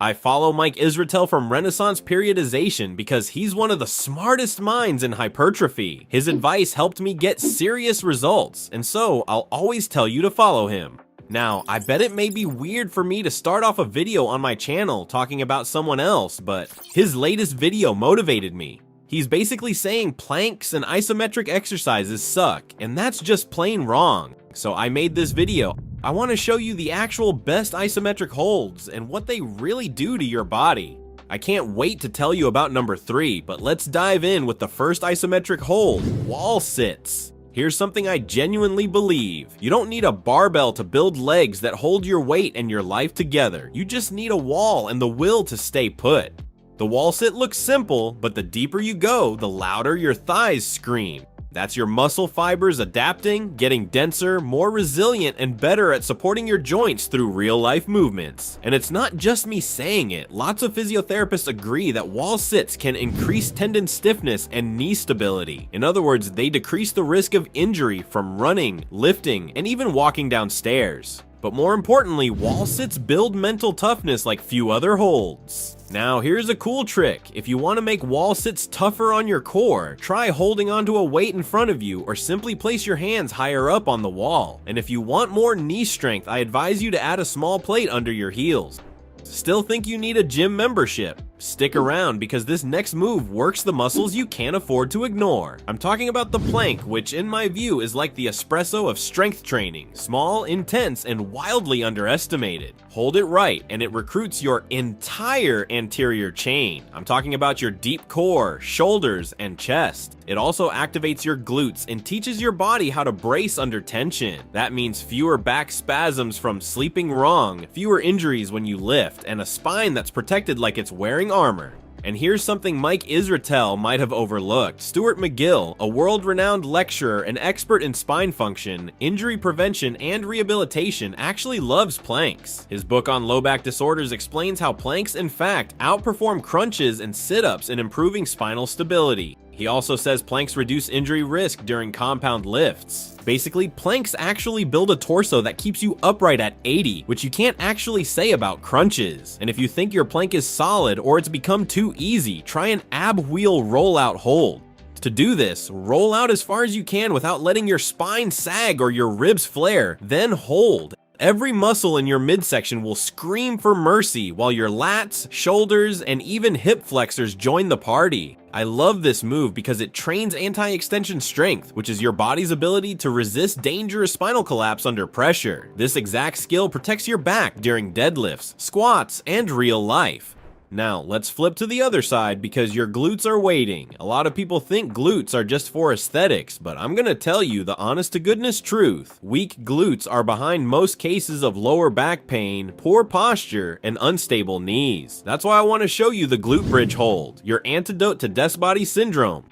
I follow Mike Israetel from Renaissance Periodization because he's one of the smartest minds in hypertrophy. His advice helped me get serious results, and so I'll always tell you to follow him. Now, I bet it may be weird for me to start off a video on my channel talking about someone else, but his latest video motivated me. He's basically saying planks and isometric exercises suck, and that's just plain wrong. So I made this video. I want to show you the actual best isometric holds and what they really do to your body. I can't wait to tell you about number 3, but let's dive in with the first isometric hold, wall sits. Here's something I genuinely believe. You don't need a barbell to build legs that hold your weight and your life together. You just need a wall and the will to stay put. The wall sit looks simple, but the deeper you go, the louder your thighs scream. That's your muscle fibers adapting, getting denser, more resilient, and better at supporting your joints through real-life movements. And it's not just me saying it. Lots of physiotherapists agree that wall sits can increase tendon stiffness and knee stability. In other words, they decrease the risk of injury from running, lifting, and even walking down stairs. But more importantly, wall sits build mental toughness like few other holds. Now, here's a cool trick. If you want to make wall sits tougher on your core, try holding onto a weight in front of you or simply place your hands higher up on the wall. And if you want more knee strength, I advise you to add a small plate under your heels. Still think you need a gym membership? Stick around because this next move works the muscles you can't afford to ignore. I'm talking about the plank, which in my view is like the espresso of strength training. Small, intense, and wildly underestimated. Hold it right and it recruits your entire anterior chain. I'm talking about your deep core, shoulders, and chest. It also activates your glutes and teaches your body how to brace under tension. That means fewer back spasms from sleeping wrong, fewer injuries when you lift, and a spine that's protected like it's wearing armor. And here's something Mike Israetel might have overlooked. Stuart McGill, a world-renowned lecturer and expert in spine function, injury prevention, and rehabilitation, actually loves planks. His book on low back disorders explains how planks, in fact, outperform crunches and sit-ups in improving spinal stability. He also says planks reduce injury risk during compound lifts. Basically, planks actually build a torso that keeps you upright at 80, which you can't actually say about crunches. And if you think your plank is solid or it's become too easy, try an ab wheel rollout hold. To do this, roll out as far as you can without letting your spine sag or your ribs flare, then hold. Every muscle in your midsection will scream for mercy while your lats, shoulders, and even hip flexors join the party. I love this move because it trains anti-extension strength, which is your body's ability to resist dangerous spinal collapse under pressure. This exact skill protects your back during deadlifts, squats, and real life. Now, let's flip to the other side because your glutes are waiting. A lot of people think glutes are just for aesthetics, but I'm gonna tell you the honest-to-goodness truth. Weak glutes are behind most cases of lower back pain, poor posture, and unstable knees. That's why I want to show you the glute bridge hold, your antidote to desk body syndrome.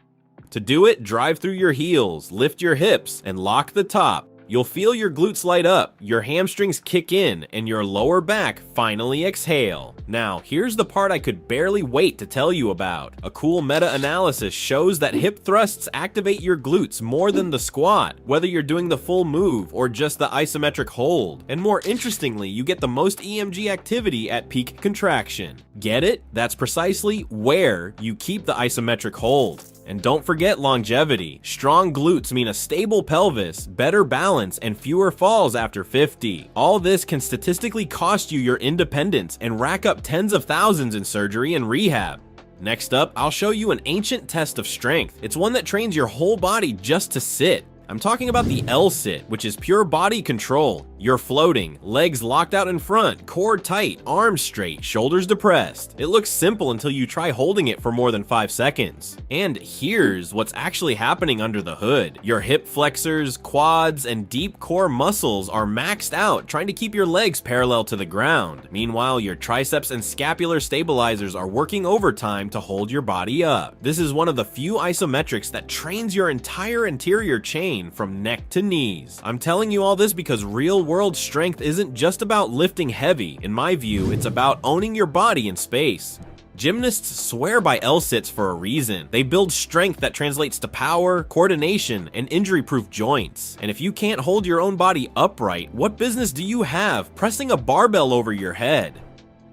To do it, drive through your heels, lift your hips, and lock the top. You'll feel your glutes light up, your hamstrings kick in, and your lower back finally exhale. Now, here's the part I could barely wait to tell you about. A cool meta-analysis shows that hip thrusts activate your glutes more than the squat, whether you're doing the full move or just the isometric hold. And more interestingly, you get the most EMG activity at peak contraction. Get it? That's precisely where you keep the isometric hold. And don't forget longevity. Strong glutes mean a stable pelvis, better balance, and fewer falls after 50. All this can statistically cost you your independence and rack up tens of thousands in surgery and rehab. Next up, I'll show you an ancient test of strength. It's one that trains your whole body just to sit. I'm talking about the L-sit, which is pure body control. You're floating, legs locked out in front, core tight, arms straight, shoulders depressed. It looks simple until you try holding it for more than 5 seconds. And here's what's actually happening under the hood. Your hip flexors, quads, and deep core muscles are maxed out, trying to keep your legs parallel to the ground. Meanwhile, your triceps and scapular stabilizers are working overtime to hold your body up. This is one of the few isometrics that trains your entire anterior chain from neck to knees. I'm telling you all this because real-world strength isn't just about lifting heavy. In my view, it's about owning your body in space. Gymnasts swear by L-sits for a reason. They build strength that translates to power, coordination, and injury-proof joints. And if you can't hold your own body upright, what business do you have pressing a barbell over your head?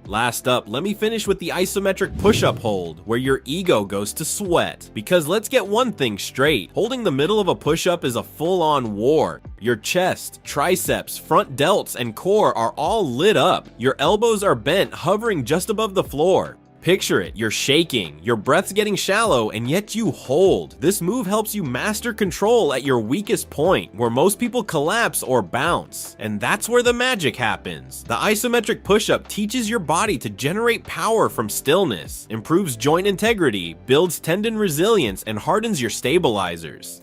Last up, let me finish with the isometric push-up hold, where your ego goes to sweat. Because let's get one thing straight, holding the middle of a push-up is a full-on war. Your chest, triceps, front delts, and core are all lit up. Your elbows are bent, hovering just above the floor. Picture it, you're shaking, your breath's getting shallow, and yet you hold. This move helps you master control at your weakest point, where most people collapse or bounce. And that's where the magic happens. The isometric push-up teaches your body to generate power from stillness, improves joint integrity, builds tendon resilience, and hardens your stabilizers.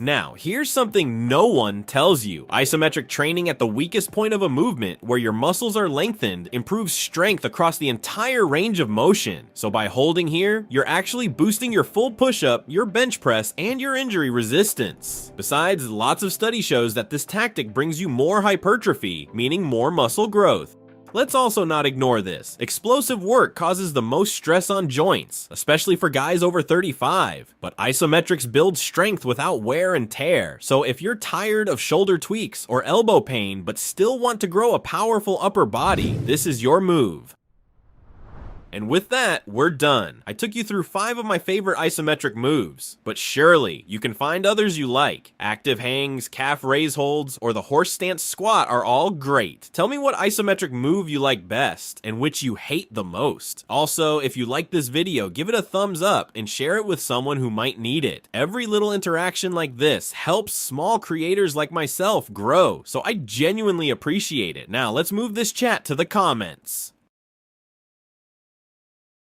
Now, here's something no one tells you. Isometric training at the weakest point of a movement, where your muscles are lengthened, improves strength across the entire range of motion. So by holding here, you're actually boosting your full push-up, your bench press, and your injury resistance. Besides, lots of study shows that this tactic brings you more hypertrophy, meaning more muscle growth. Let's also not ignore this. Explosive work causes the most stress on joints, especially for guys over 35. But isometrics build strength without wear and tear. So if you're tired of shoulder tweaks or elbow pain but still want to grow a powerful upper body, this is your move. And with that, we're done. I took you through 5 of my favorite isometric moves, but surely you can find others you like. Active hangs, calf raise holds, or the horse stance squat are all great. Tell me what isometric move you like best, and which you hate the most. Also, if you like this video, give it a thumbs up and share it with someone who might need it. Every little interaction like this helps small creators like myself grow, so I genuinely appreciate it. Now, let's move this chat to the comments.